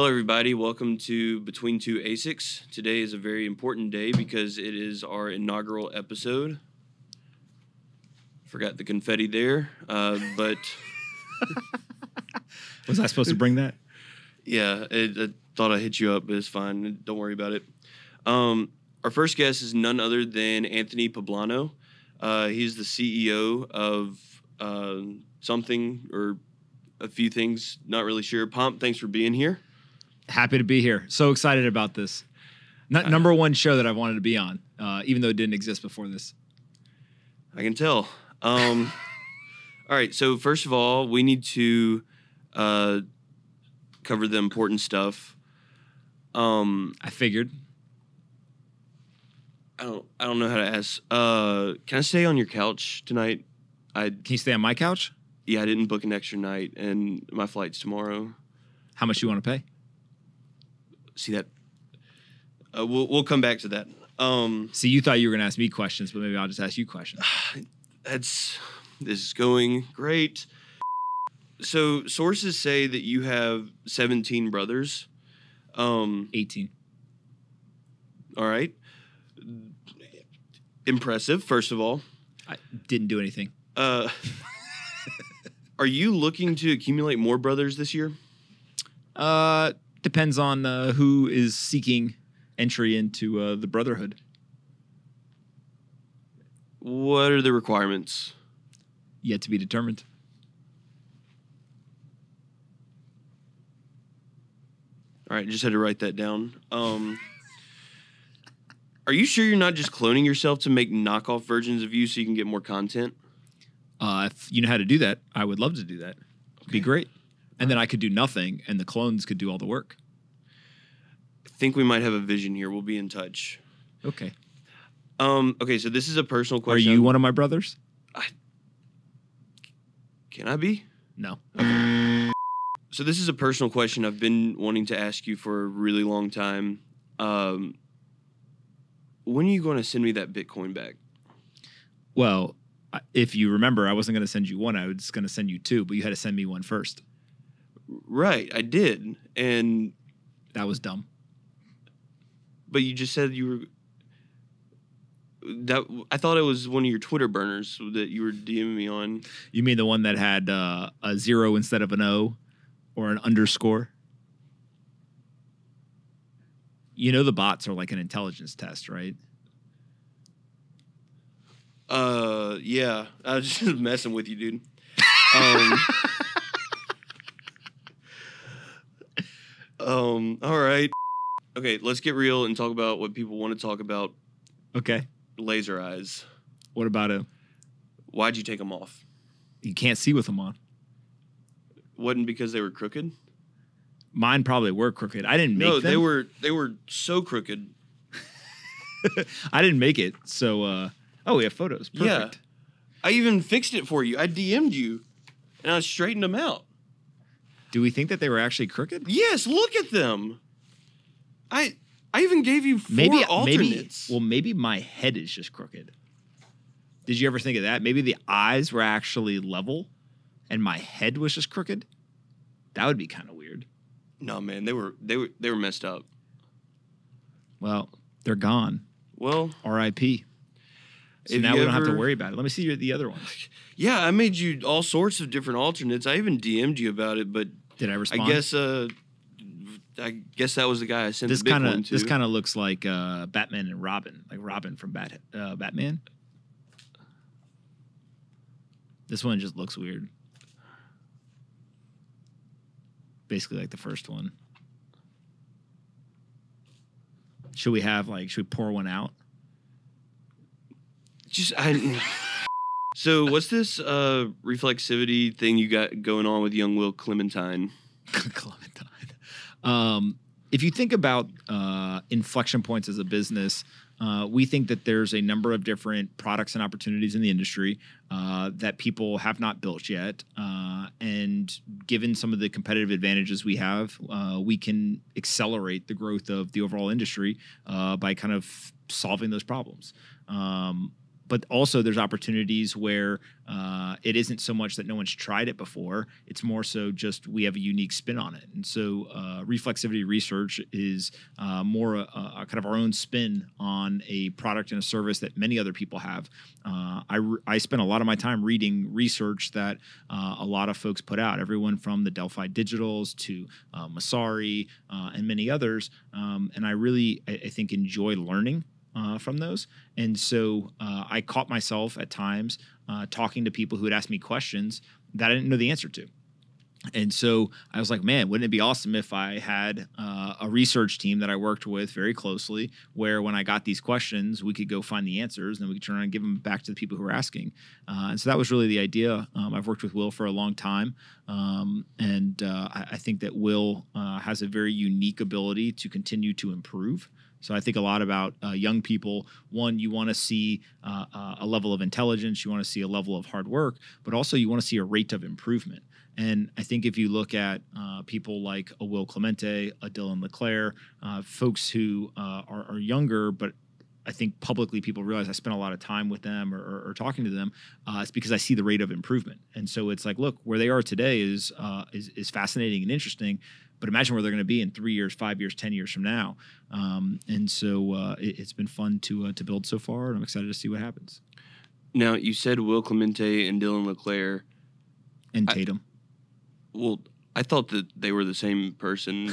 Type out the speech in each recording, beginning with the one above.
Hello, everybody. Welcome to Between Two ASICs. Today is a very important day because it is our inaugural episode. Forgot the confetti there, but... Was I supposed to bring that? Yeah, I thought I hit you up, but it's fine. Don't worry about it. Our first guest is none other than Anthony Pompliano. He's the CEO of something or a few things, not really sure. Pomp, thanks for being here. Happy to be here. So excited about this. Number one show that I've wanted to be on, even though it didn't exist before this. I can tell. All right, so first of all, we need to cover the important stuff. I figured. I don't know how to ask. Can I stay on your couch tonight? Can you stay on my couch? Yeah, I didn't book an extra night, and my flight's tomorrow. How much do you want to pay? See that? We'll come back to that. See, you thought you were going to ask me questions, but maybe I'll just ask you questions. This is going great. So sources say that you have 17 brothers. 18. All right. Impressive, first of all. I didn't do anything. Are you looking to accumulate more brothers this year? Depends on who is seeking entry into the Brotherhood. What are the requirements? Yet to be determined. All right, just had to write that down. Are you sure you're not just cloning yourself to make knockoff versions of you so you can get more content? If you know how to do that, I would love to do that. It'd be great. And then I could do nothing, and the clones could do all the work. I think we might have a vision here. We'll be in touch. Okay. Okay, so this is a personal question. Are you one of my brothers? Can I be? No. Okay. So this is a personal question I've been wanting to ask you for a really long time. When are you going to send me that Bitcoin back? Well, if you remember, I wasn't going to send you one. I was going to send you two, but you had to send me one first. Right, I did. And that was dumb. But you just said you were... I thought it was one of your Twitter burners that you were DMing me on. You mean the one that had a 0 instead of an O or an underscore? You know the bots are like an intelligence test, right? Yeah. I was just messing with you, dude. All right. Okay, let's get real and talk about what people want to talk about. Okay. Laser eyes. What about it? Why'd you take them off? You can't see with them on. Wasn't because they were crooked? Mine probably were crooked. I didn't make them. No, they were so crooked. I didn't make it. So, we have photos. Perfect. Yeah. I even fixed it for you. I DM'd you, and I straightened them out. Do we think that they were actually crooked? Yes, look at them. I even gave you four alternates. Maybe my head is just crooked. Did you ever think of that? Maybe the eyes were actually level, and my head was just crooked. That would be kind of weird. No, man, they were messed up. Well, they're gone. Well, R.I.P. So now we don't have to worry about it. Let me see the other ones. Yeah, I made you all sorts of different alternates. I even DM'd you about it, but did I respond? I guess that was the guy I sent this the Bitcoin to. This kind of looks like Batman and Robin, like Robin from Batman. This one just looks weird. Basically like the first one. Should we pour one out? So what's this reflexivity thing you got going on with young Will Clementine? If you think about inflection points as a business, we think that there's a number of different products and opportunities in the industry that people have not built yet. And given some of the competitive advantages we have, we can accelerate the growth of the overall industry by kind of solving those problems. But also there's opportunities where it isn't so much that no one's tried it before. It's more so just we have a unique spin on it. And so reflexivity research is more a kind of our own spin on a product and a service that many other people have. I spend a lot of my time reading research that a lot of folks put out, everyone from the Delphi Digitals to Masari and many others. And I really, I think, enjoy learning from those. And so I caught myself at times talking to people who would ask me questions that I didn't know the answer to. And so I was like, man, wouldn't it be awesome if I had a research team that I worked with very closely, where when I got these questions, we could go find the answers and then we could turn around and give them back to the people who were asking. And so that was really the idea. I've worked with Will for a long time. And I think that Will has a very unique ability to continue to improve. So I think a lot about young people. One, you want to see a level of intelligence, you want to see a level of hard work, but also you want to see a rate of improvement. And I think if you look at people like a Will Clemente, a Dylan LeClaire, folks who are younger, but I think publicly people realize I spent a lot of time with them or talking to them. It's because I see the rate of improvement. And so it's like, look, where they are today is fascinating and interesting. But imagine where they're going to be in 3 years, 5 years, 10 years from now. And so it's been fun to build so far, and I'm excited to see what happens. Now, you said Will Clemente and Dylan LeClaire. And Tatum. I thought that they were the same person.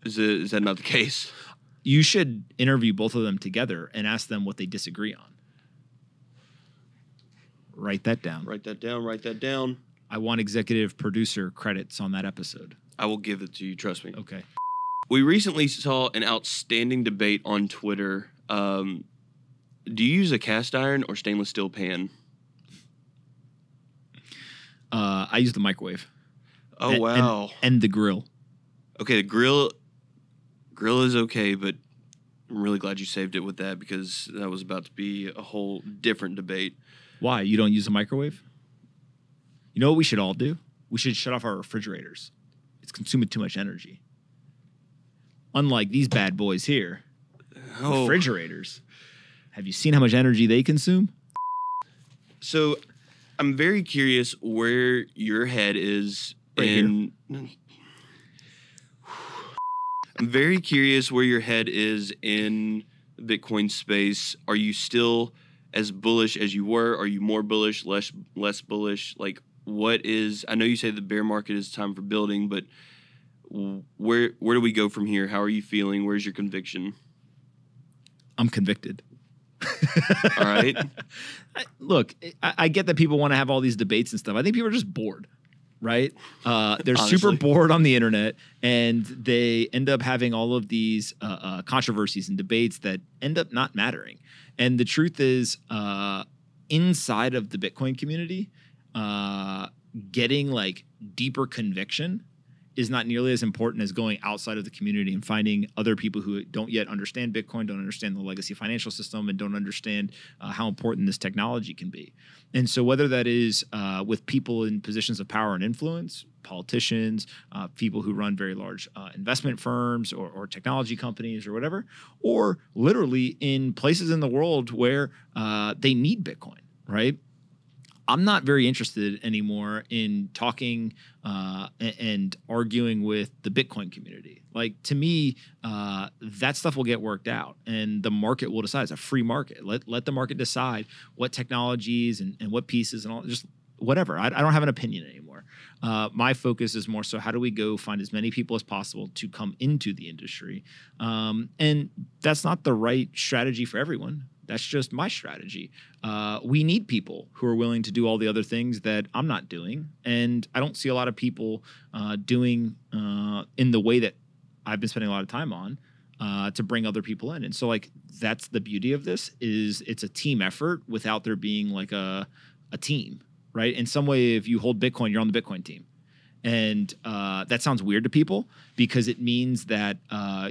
Is that not the case? You should interview both of them together and ask them what they disagree on. Write that down. Write that down. I want executive producer credits on that episode. I will give it to you, trust me. Okay. We recently saw an outstanding debate on Twitter. Do you use a cast iron or stainless steel pan? I use the microwave. Oh, wow. And the grill. Okay, the grill is okay, but I'm really glad you saved it with that, because that was about to be a whole different debate. Why? You don't use a microwave? You know what we should all do? We should shut off our refrigerators. It's consuming too much energy. Unlike these bad boys here, refrigerators. Have you seen how much energy they consume? So I'm very curious where your head is I'm very curious where your head is in the Bitcoin space. Are you still as bullish as you were? Are you more bullish, less bullish? Like, what is? I know you say the bear market is time for building, but where do we go from here? How are you feeling? Where's your conviction? I'm convicted. All right. Look, I get that people want to have all these debates and stuff. I think people are just bored. Right? They're Honestly. super bored on the internet, and they end up having all of these controversies and debates that end up not mattering. And the truth is, inside of the Bitcoin community, getting like deeper conviction is not nearly as important as going outside of the community and finding other people who don't yet understand Bitcoin, don't understand the legacy financial system, and don't understand how important this technology can be. And so whether that is with people in positions of power and influence, politicians, people who run very large investment firms or technology companies or whatever, or literally in places in the world where they need Bitcoin, right? I'm not very interested anymore in talking and arguing with the Bitcoin community. Like, to me, that stuff will get worked out, and the market will decide. It's a free market. Let the market decide what technologies and what pieces and all, just whatever. I don't have an opinion anymore. My focus is more so, how do we go find as many people as possible to come into the industry? And that's not the right strategy for everyone. That's just my strategy. We need people who are willing to do all the other things that I'm not doing. And I don't see a lot of people doing in the way that I've been spending a lot of time on to bring other people in. And so, like, that's the beauty of this, is it's a team effort without there being like a team, right? In some way, if you hold Bitcoin, you're on the Bitcoin team. And that sounds weird to people, because it means that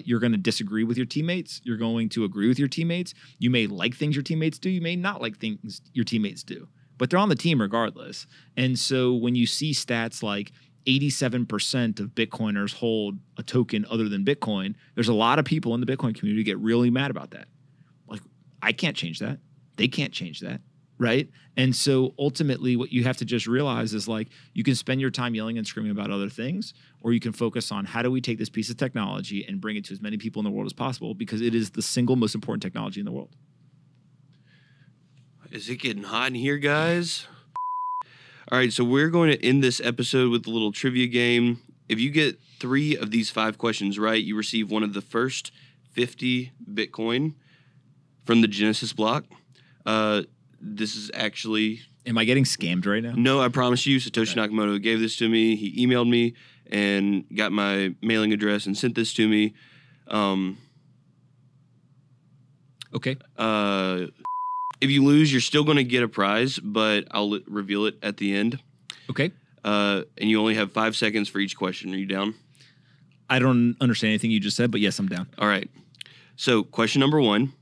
you're going to disagree with your teammates. You're going to agree with your teammates. You may like things your teammates do. You may not like things your teammates do. But they're on the team regardless. And so when you see stats like 87% of Bitcoiners hold a token other than Bitcoin, there's a lot of people in the Bitcoin community who get really mad about that. Like, I can't change that. They can't change that, right? And so ultimately what you have to just realize is like you can spend your time yelling and screaming about other things, or you can focus on how do we take this piece of technology and bring it to as many people in the world as possible, because it is the single most important technology in the world. Is it getting hot in here, guys? All right, so we're going to end this episode with a little trivia game. If you get 3 of these 5 questions right, you receive one of the first 50 Bitcoin from the Genesis block. This is actually... Am I getting scammed right now? No, I promise you. Satoshi Nakamoto gave this to me. He emailed me and got my mailing address and sent this to me. Okay. If you lose, you're still going to get a prize, but I'll reveal it at the end. Okay. And you only have 5 seconds for each question. Are you down? I don't understand anything you just said, but yes, I'm down. All right. So question number 1,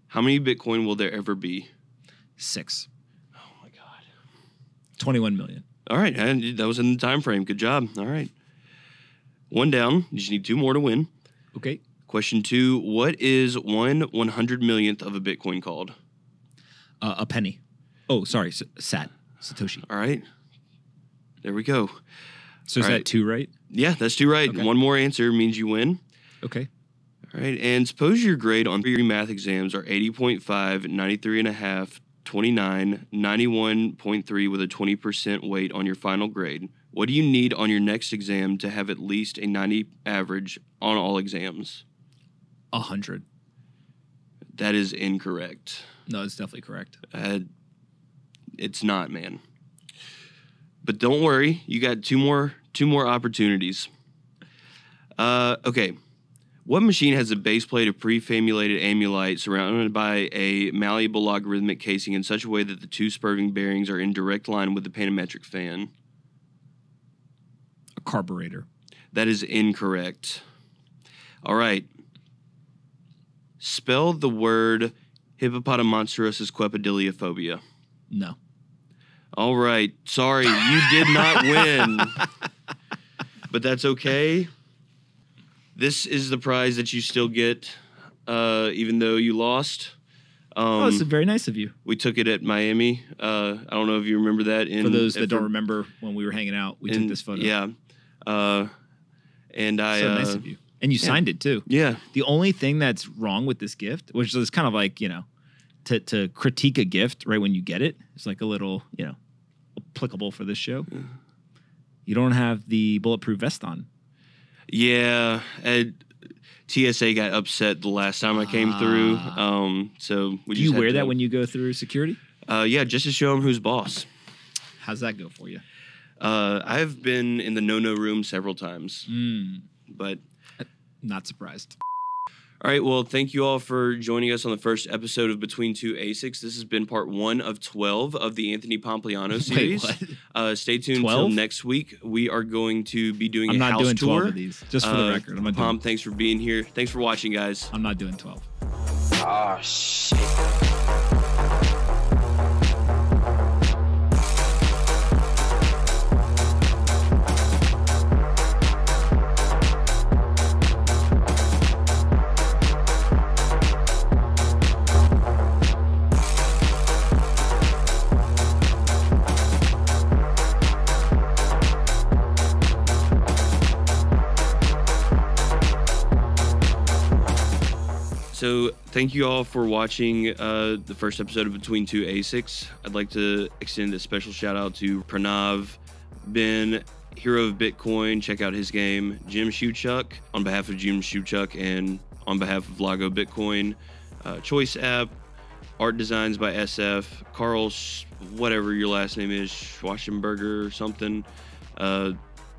how many Bitcoin will there ever be? 6. Oh, my God. 21 million. All right. And that was in the time frame. Good job. All right. 1 down. You just need 2 more to win. Okay. Question 2, what is 1/100 millionth of a Bitcoin called? A penny. Oh, sorry. Sat. Satoshi. All right. There we go. So is All that right. 2 right? Yeah, that's 2 right. Okay. 1 more answer means you win. Okay. All right. And suppose your grade on 3 math exams are 80.5, 93.5, 29, 91.3 with a 20% weight on your final grade. What do you need on your next exam to have at least a 90 average on all exams? 100. That is incorrect. No, it's definitely correct. It's not, man. But don't worry, you got two more opportunities. Okay. What machine has a base plate of pre-famulated amulite surrounded by a malleable logarithmic casing in such a way that the 2 spurving bearings are in direct line with the panometric fan? A carburetor. That is incorrect. All right. Spell the word hippopotamonstros quepidiliophobia. No. All right. Sorry, you did not win. But that's okay. This is the prize that you still get, even though you lost. This is very nice of you. We took it at Miami. I don't know if you remember that. For those that don't remember, when we were hanging out, we took this photo. Yeah. And I... So nice of you. And you signed it, too. Yeah. The only thing that's wrong with this gift, which is kind of like, to critique a gift right when you get it, it's like a little, applicable for this show. Yeah. You don't have the bulletproof vest on. Yeah. TSA got upset the last time I came through. So we Do you wear that when you go through security? Yeah, just to show them who's boss. How's that go for you? I've been in the no-no room several times. But... Not surprised. All right, well, thank you all for joining us on the first episode of Between Two ASICs. This has been part 1 of 12 of the Anthony Pompliano series. Wait, stay tuned until next week. We are going to be doing a house tour. I'm not doing 12 of these, just for the record. Pomp, thanks for being here. Thanks for watching, guys. I'm not doing 12. Oh, shit. So thank you all for watching the first episode of Between Two ASICs. I'd like to extend a special shout out to Pranav, Ben, Hero of Bitcoin. Check out his game. Jim Shuchuk, on behalf of Jim Shuchuk and on behalf of Lago Bitcoin. Choice App, Art Designs by SF, Carl, whatever your last name is, Schwaschenberger or something.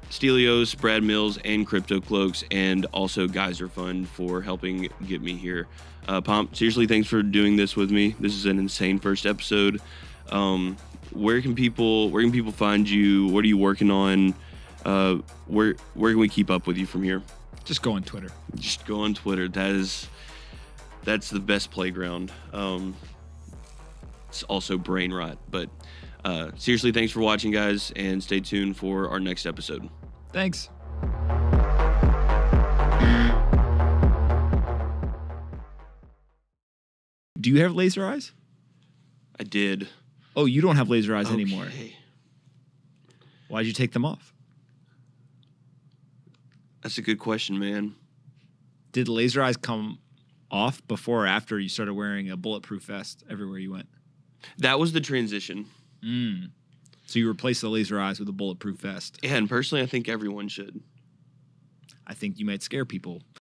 Stelios, Brad Mills, and Crypto Cloaks, and also Geyser Fund for helping get me here. Pomp, seriously, thanks for doing this with me. This is an insane first episode. Where can people find you? What are you working on? Where can we keep up with you from here? Just go on Twitter. Just go on Twitter. That's the best playground. It's also brain rot, but seriously, thanks for watching, guys, and stay tuned for our next episode. Thanks. Do you have laser eyes? I did. Oh, you don't have laser eyes anymore. Okay. Why'd you take them off? That's a good question, man. Did laser eyes come off before or after you started wearing a bulletproof vest everywhere you went? That was the transition. So you replaced the laser eyes with a bulletproof vest. Yeah, and personally, I think everyone should. I think you might scare people.